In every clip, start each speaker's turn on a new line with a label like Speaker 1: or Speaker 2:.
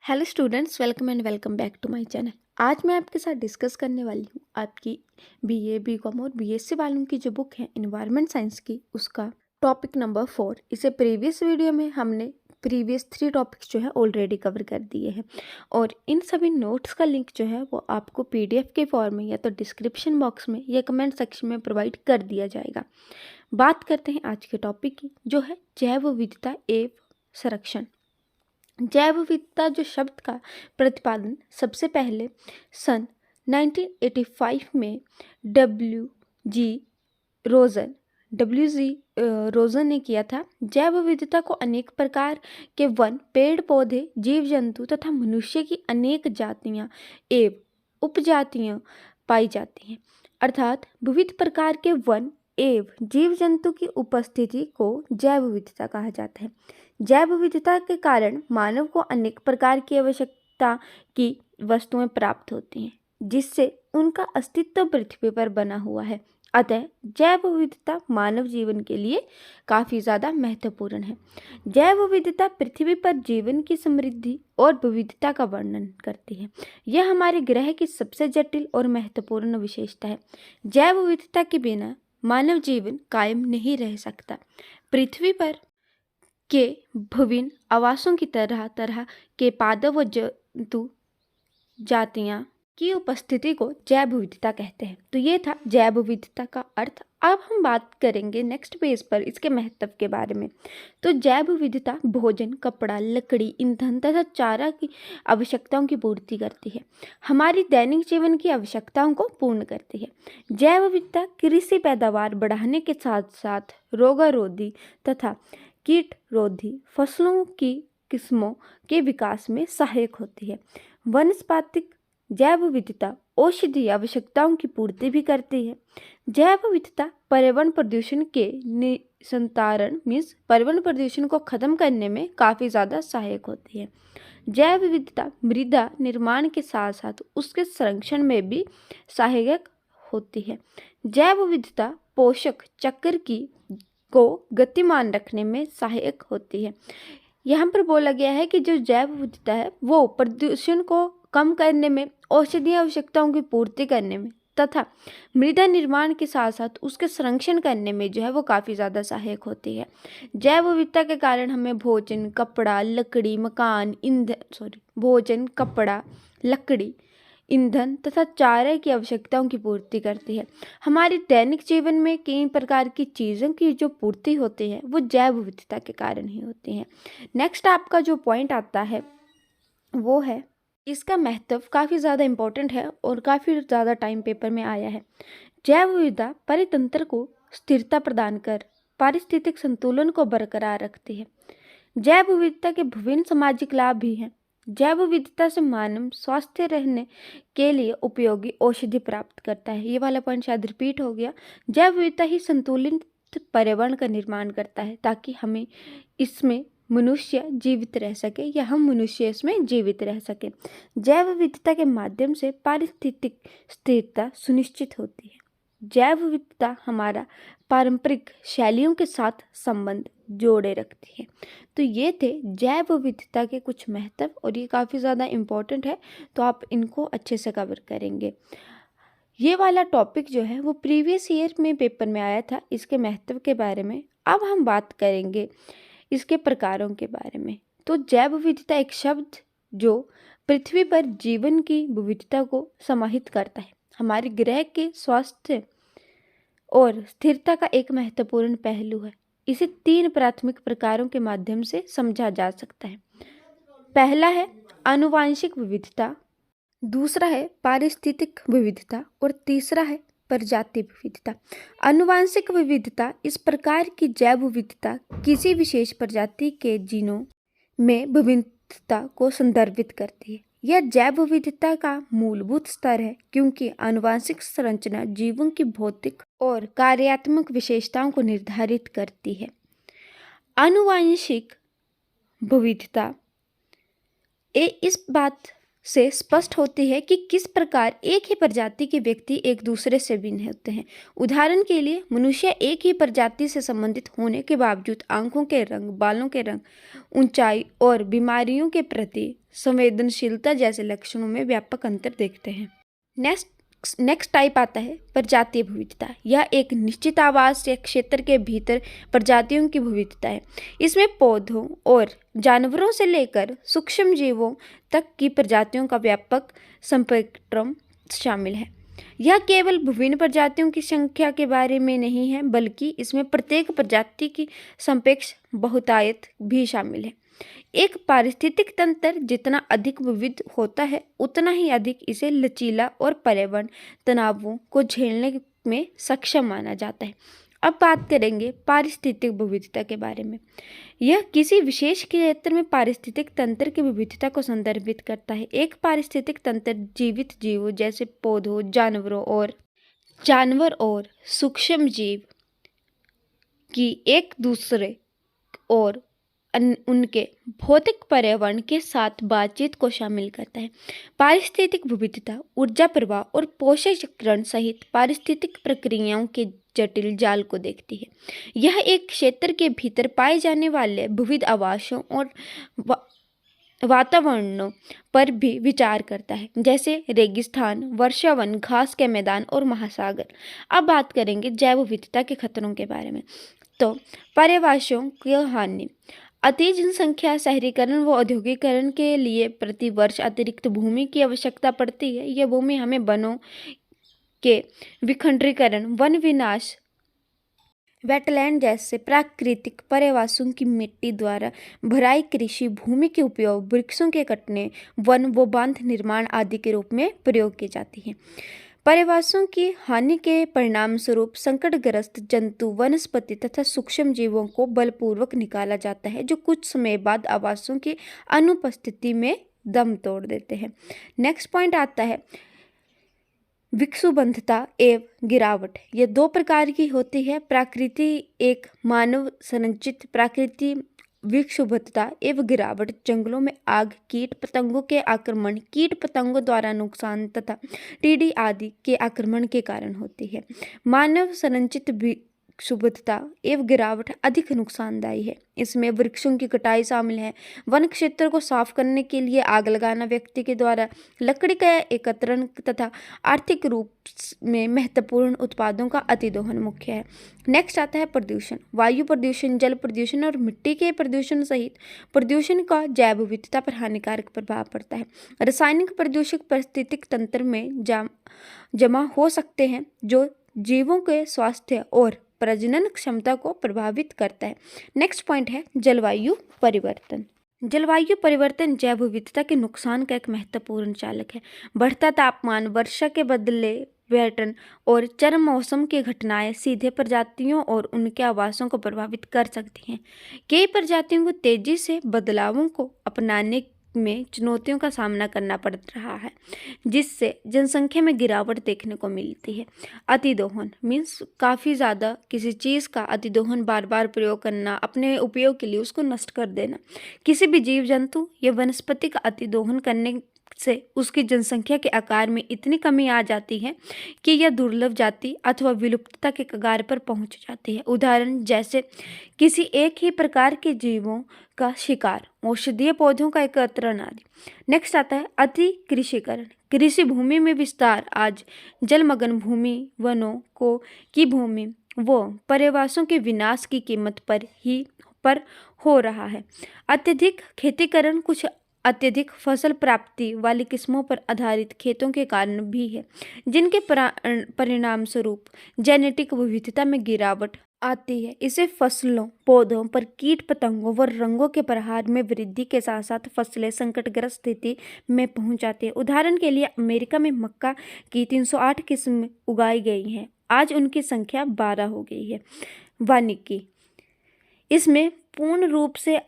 Speaker 1: Hello students, welcome and welcome back to my channel. आज मैं आपके साथ डिस्कस करने वाली हूँ आपकी बीए, बीकॉम और बीएससी वालों की जो बुक है एनवायरनमेंट साइंस की, उसका टॉपिक नंबर 4। इसे प्रीवियस वीडियो में हमने प्रीवियस 3 टॉपिक्स जो है ऑलरेडी कवर कर दिए हैं और इन सभी नोट्स का लिंक जो है वो आपको पीडीएफ के फॉर्म में या तो डिस्क्रिप्शन बॉक्स में या कमेंट सेक्शन में प्रोवाइड कर दिया जाएगा। बात करते हैं आज के टॉपिक की, जो है जैव विविधता एवं संरक्षण। जैव विविधता जो शब्द का प्रतिपादन सबसे पहले सन 1985 में डब्ल्यू जी रोजन ने किया था। जैव विविधता को अनेक प्रकार के वन, पेड़ पौधे, जीव जंतु तथा मनुष्य की अनेक जातियां एवं उपजातियां पाई जाती हैं, अर्थात विविध प्रकार के वन एवं जीव जंतु की उपस्थिति को जैव विविधता कहा जाता है। जैव विविधता के कारण मानव को अनेक प्रकार की आवश्यकता की वस्तुएं प्राप्त होती हैं, जिससे उनका अस्तित्व पृथ्वी पर बना हुआ है। अतः जैव विविधता मानव जीवन के लिए काफ़ी ज़्यादा महत्वपूर्ण है। जैव विविधता पृथ्वी पर जीवन की समृद्धि और विविधता का वर्णन करती है। यह हमारे ग्रह की सबसे जटिल और महत्वपूर्ण विशेषता है। जैव विविधता के बिना मानव जीवन कायम नहीं रह सकता। पृथ्वी पर के विभिन्न आवासों की तरह तरह के पादप व जंतु जातियां की उपस्थिति को जैव विविधता कहते हैं। तो ये था जैव विविधता का अर्थ। अब हम बात करेंगे नेक्स्ट पेज पर इसके महत्व के बारे में। तो जैव विविधता भोजन, कपड़ा, लकड़ी, ईंधन तथा चारा की आवश्यकताओं की पूर्ति करती है। हमारी दैनिक जीवन की आवश्यकताओं को पूर्ण करती है। जैव विविधता कृषि पैदावार बढ़ाने के साथ साथ रोगारोधी तथा कीट रोधी फसलों की किस्मों के विकास में सहायक होती है। वनस्पतिक जैव विविधता औषधीय आवश्यकताओं की पूर्ति भी करती है। जैव विविधता पर्यावरण प्रदूषण के निस्तारण पर्यावरण प्रदूषण को खत्म करने में काफ़ी ज़्यादा सहायक होती है। जैव विविधता मृदा निर्माण के साथ साथ उसके संरक्षण में भी सहायक होती है। जैव विविधता पोषक चक्र को गतिमान रखने में सहायक होती है। यहाँ पर बोला गया है कि जो जैव विविधता है वो प्रदूषण को कम करने में, औषधीय आवश्यकताओं की पूर्ति करने में तथा मृदा निर्माण के साथ साथ उसके संरक्षण करने में जो है वो काफ़ी ज़्यादा सहायक होती है। जैव विविधता के कारण हमें भोजन, कपड़ा, लकड़ी, ईंधन तथा चारे की आवश्यकताओं की पूर्ति करती है। हमारे दैनिक जीवन में कई प्रकार की चीज़ों की जो पूर्ति होती है वो जैव विविधता के कारण ही होती है। नेक्स्ट आपका जो पॉइंट आता है वो है, इसका महत्व काफ़ी ज़्यादा इम्पोर्टेंट है और काफ़ी ज़्यादा टाइम पेपर में आया है। जैव विविधता परितंत्र को स्थिरता प्रदान कर पारिस्थितिक संतुलन को बरकरार रखती है। जैव विविधता के विभिन्न सामाजिक लाभ भी हैं। जैव विविधता से मानव स्वस्थ रहने के लिए उपयोगी औषधि प्राप्त करता है। ये वाला पॉइंट शायद रिपीट हो गया। जैव विविधता ही संतुलित पर्यावरण का निर्माण करता है ताकि हमें इसमें मनुष्य जीवित रह सके या हम मनुष्य इसमें जीवित रह सके। जैव विविधता के माध्यम से पारिस्थितिक स्थिरता सुनिश्चित होती है। जैव विविधता हमारा पारंपरिक शैलियों के साथ संबंध जोड़े रखती है। तो ये थे जैव विविधता के कुछ महत्व और ये काफ़ी ज़्यादा इम्पोर्टेंट है, तो आप इनको अच्छे से कवर करेंगे। ये वाला टॉपिक जो है वो प्रीवियस ईयर में पेपर में आया था, इसके महत्व के बारे में। अब हम बात करेंगे इसके प्रकारों के बारे में। तो जैव विविधता एक शब्द जो पृथ्वी पर जीवन की विविधता को समाहित करता है। हमारे ग्रह के स्वास्थ्य और स्थिरता का एक महत्वपूर्ण पहलू है। इसे 3 प्राथमिक प्रकारों के माध्यम से समझा जा सकता है। पहला है आनुवांशिक विविधता, दूसरा है पारिस्थितिक विविधता और तीसरा है प्रजाति विविधता। आनुवांशिक विविधता इस प्रकार की जैव विविधता किसी विशेष प्रजाति के जीनों में विविधता को संदर्भित करती है। यह जैव विविधता का मूलभूत स्तर है क्योंकि आनुवांशिक संरचना जीवों की भौतिक और कार्यात्मक विशेषताओं को निर्धारित करती है। आनुवांशिक विविधता इस बात से स्पष्ट होती है कि किस प्रकार एक ही प्रजाति के व्यक्ति एक दूसरे से भिन्न होते हैं। उदाहरण के लिए मनुष्य एक ही प्रजाति से संबंधित होने के बावजूद आंखों के रंग, बालों के रंग, ऊंचाई और बीमारियों के प्रति संवेदनशीलता जैसे लक्षणों में व्यापक अंतर देखते हैं। नेक्स्ट टाइप आता है प्रजातीय विविधता। यह एक निश्चित आवास या क्षेत्र के भीतर प्रजातियों की विविधता है। इसमें पौधों और जानवरों से लेकर सूक्ष्म जीवों तक की प्रजातियों का व्यापक स्पेक्ट्रम शामिल है। यह केवल विभिन्न प्रजातियों की संख्या के बारे में नहीं है, बल्कि इसमें प्रत्येक प्रजाति की सापेक्ष बहुतायत भी शामिल है। एक पारिस्थितिक तंत्र जितना अधिक विविध होता है, उतना ही अधिक इसे लचीला और पर्यावरण तनावों को झेलने में सक्षम माना जाता है। अब बात करेंगे पारिस्थितिक विविधता के बारे में। यह किसी विशेष क्षेत्र में पारिस्थितिक तंत्र की विविधता को संदर्भित करता है। एक पारिस्थितिक तंत्र जीवित जीवों जैसे पौधों, जानवर और सूक्ष्म जीव की एक दूसरे और उनके भौतिक पर्यावरण के साथ बातचीत को शामिल करता है। पारिस्थितिक विविधता ऊर्जा प्रवाह और पोषण चक्रण सहित पारिस्थितिक प्रक्रियाओं के जटिल जाल को देखती है। यह एक क्षेत्र के भीतर पाए जाने वाले विविध आवासों और वातावरणों पर भी विचार करता है, जैसे रेगिस्तान, वर्षावन, घास के मैदान और महासागर। अब बात करेंगे जैव विविधता के खतरों के बारे में। तो पर्यावरणों की हानि। अति जनसंख्या, शहरीकरण व औद्योगिकरण के लिए प्रति वर्ष अतिरिक्त भूमि की आवश्यकता पड़ती है। यह भूमि हमें वनों के विखंडीकरण, वन विनाश, वेटलैंड जैसे प्राकृतिक पर्यावरणों की मिट्टी द्वारा भराई, कृषि भूमि के उपयोग, वृक्षों के कटने, वन व बांध निर्माण आदि के रूप में प्रयोग की जाती है। पर्यावरणों की हानि के परिणाम स्वरूप संकटग्रस्त जंतु, वनस्पति तथा सूक्ष्म जीवों को बलपूर्वक निकाला जाता है, जो कुछ समय बाद आवासों की अनुपस्थिति में दम तोड़ देते हैं। नेक्स्ट पॉइंट आता है विक्षुब्धता एवं गिरावट। यह दो प्रकार की होती है। प्रकृति एक मानव संरचित प्रकृति विक्षुब्धता एवं गिरावट जंगलों में आग, कीट पतंगों के आक्रमण, कीट पतंगों द्वारा नुकसान तथा टीडी आदि के आक्रमण के कारण होती है। मानव संरचित विक्षुब्धता एवं गिरावट अधिक नुकसानदायी है। इसमें वृक्षों की कटाई शामिल है। वन क्षेत्र को साफ करने के लिए आग लगाना, व्यक्ति के द्वारा लकड़ी का एकत्रण तथा आर्थिक रूप में महत्वपूर्ण उत्पादों का अतिदोहन मुख्य है। नेक्स्ट आता है प्रदूषण। वायु प्रदूषण, जल प्रदूषण और मिट्टी के प्रदूषण सहित प्रदूषण का जैव विविधता पर हानिकारक प्रभाव पड़ता है। रासायनिक प्रदूषक पारिस्थितिक तंत्र में जमा हो सकते हैं, जो जीवों के स्वास्थ्य और प्रजनन क्षमता को प्रभावित करता है। नेक्स्ट पॉइंट है जलवायु परिवर्तन। जलवायु परिवर्तन जैव विविधता के नुकसान का एक महत्वपूर्ण चालक है। बढ़ता तापमान, वर्षा के बदले पैटर्न और चरम मौसम की घटनाएं सीधे प्रजातियों और उनके आवासों को प्रभावित कर सकती हैं। कई प्रजातियों को तेजी से बदलावों को अपनाने में चुनौतियों का सामना करना पड़ रहा है, जिससे जनसंख्या में गिरावट देखने को मिलती है। अतिदोहन मीन्स काफ़ी ज़्यादा किसी चीज़ का अतिदोहन, बार बार प्रयोग करना, अपने उपयोग के लिए उसको नष्ट कर देना। किसी भी जीव जंतु या वनस्पति का अतिदोहन करने से उसकी जनसंख्या के आकार में इतनी कमी आ जाती है कि यह दुर्लभ जाति अथवा विलुप्तता के कगार पर पहुंच जाती है। उदाहरण जैसे किसी एक ही प्रकार के जीवों का शिकार, औषधीय पौधों का एकत्रण आदि। नेक्स्ट आता है अति कृषिकरण। कृषि भूमि में विस्तार आज जलमग्न भूमि, वनों को की भूमि व पर्यावरणों के विनाश की कीमत पर हो रहा है। अत्यधिक खेतीकरण कुछ अत्यधिक फसल प्राप्ति वाली किस्मों पर आधारित खेतों के कारण भी है, जिनके परिणाम स्वरूप जेनेटिक विविधता में गिरावट आती है। इसे फसलों, पौधों पर कीट पतंगों व रंगों के प्रहार में वृद्धि के साथ साथ फसलें संकटग्रस्त स्थिति में पहुंच जाती है। उदाहरण के लिए अमेरिका में मक्का की 308 किस्म उगाई गई हैं, आज उनकी संख्या 12 हो गई है। वानिकी इसमें पूर्ण रूप से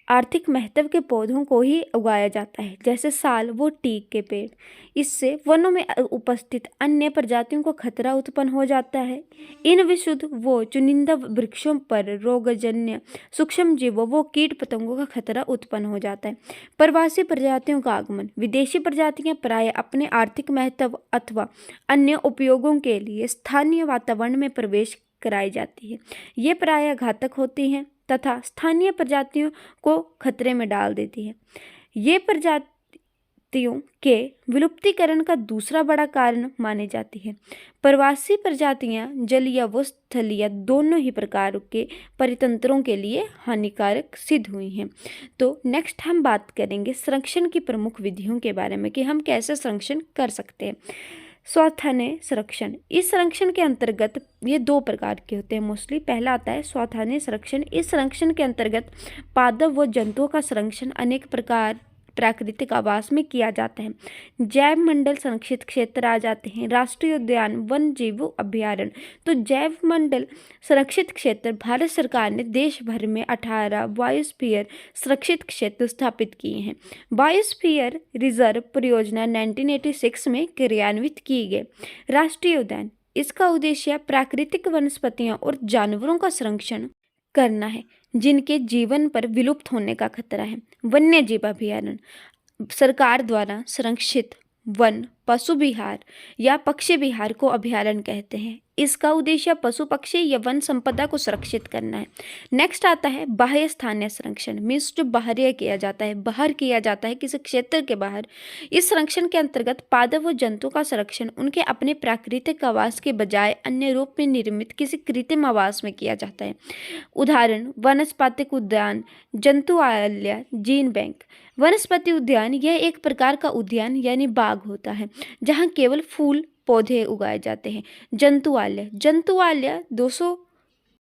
Speaker 1: आर्थिक महत्व के पौधों को ही उगाया जाता है, जैसे साल व टीक के पेड़। इससे वनों में उपस्थित अन्य प्रजातियों को खतरा उत्पन्न हो जाता है। इन विशुद्ध व चुनिंदा वृक्षों पर रोगजन्य सूक्ष्म जीवों व कीट पतंगों का खतरा उत्पन्न हो जाता है। प्रवासी प्रजातियों का आगमन। विदेशी प्रजातियां प्रायः अपने आर्थिक महत्व अथवा अन्य उपयोगों के लिए स्थानीय वातावरण में प्रवेश कराई जाती है। ये प्रायः घातक होती हैं तथा स्थानीय प्रजातियों को खतरे में डाल देती है। ये प्रजातियों के विलुप्तीकरण का दूसरा बड़ा कारण मानी जाती है। प्रवासी प्रजातियां जलीय व स्थलीय दोनों ही प्रकार के परितंत्रों के लिए हानिकारक सिद्ध हुई हैं। तो नेक्स्ट हम बात करेंगे संरक्षण की प्रमुख विधियों के बारे में कि हम कैसे संरक्षण कर सकते हैं। स्वास्थ्य संरक्षण। इस संरक्षण के अंतर्गत ये दो प्रकार के होते हैं मोस्टली। पहला आता है स्वास्थ्य संरक्षण। इस संरक्षण के अंतर्गत पादप व जंतुओं का संरक्षण अनेक प्रकार प्राकृतिक आवास में किया जाता है। जैव मंडल संरक्षित क्षेत्र आ जाते हैं। राष्ट्रीय उद्यान, वन जीव अभ्यारण्य। तो जैव मंडल संरक्षित क्षेत्र भारत सरकार ने देश भर में 18 बायोस्फीयर संरक्षित क्षेत्र स्थापित किए हैं। बायोस्फीयर रिजर्व परियोजना 1986 में क्रियान्वित की गई। राष्ट्रीय उद्यान, इसका उद्देश्य प्राकृतिक वनस्पतियों और जानवरों का संरक्षण करना है जिनके जीवन पर विलुप्त होने का खतरा है। वन्य जीव अभ्यारण्य, सरकार द्वारा संरक्षित वन, पशु विहार या पक्षी विहार को अभ्यारण्य कहते हैं। इसका उद्देश्य पशु पक्षी या वन संपदा को सुरक्षित करना है। नेक्स्ट आता है बाह्य स्थानीय संरक्षण। मीन्स जो बाहरी किया जाता है, बाहर किया जाता है किसी क्षेत्र के बाहर। इस संरक्षण के अंतर्गत पादप व जंतु का संरक्षण उनके अपने प्राकृतिक आवास के बजाय अन्य रूप में निर्मित किसी कृत्रिम आवास में किया जाता है। उदाहरण वनस्पतिक उद्यान, जंतुआलय, जीन बैंक। वनस्पति उद्यान यह एक प्रकार का उद्यान यानी बाग होता है जहाँ केवल फूल पौधे उगाए जाते हैं।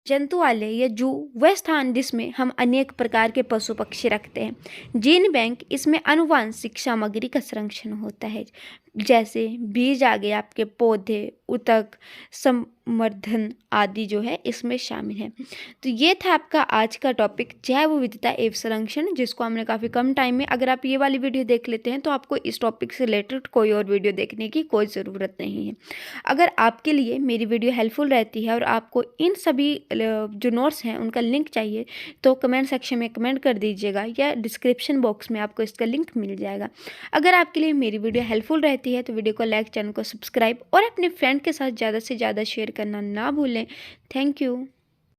Speaker 1: जंतुआलय या जू वह स्थान जिसमें हम अनेक प्रकार के पशु पक्षी रखते हैं। जीन बैंक, इसमें आनुवांशिक सामग्री का संरक्षण होता है, जैसे बीज आ गए आपके, पौधे, उतक, संवर्धन आदि जो है इसमें शामिल है। तो ये था आपका आज का टॉपिक जैव विविधता एवं संरक्षण, जिसको हमने काफ़ी कम टाइम में, अगर आप ये वाली वीडियो देख लेते हैं तो आपको इस टॉपिक से रिलेटेड कोई और वीडियो देखने की कोई ज़रूरत नहीं है। अगर आपके लिए मेरी वीडियो हेल्पफुल रहती है और आपको इन सभी जो नोट्स हैं उनका लिंक चाहिए तो कमेंट सेक्शन में कमेंट कर दीजिएगा या डिस्क्रिप्शन बॉक्स में आपको इसका लिंक मिल जाएगा। अगर आपके लिए मेरी वीडियो हेल्पफुल रहती है तो वीडियो को लाइक, चैनल को सब्सक्राइब और अपने फ्रेंड के साथ ज़्यादा से ज़्यादा शेयर करना ना भूलें। Thank you.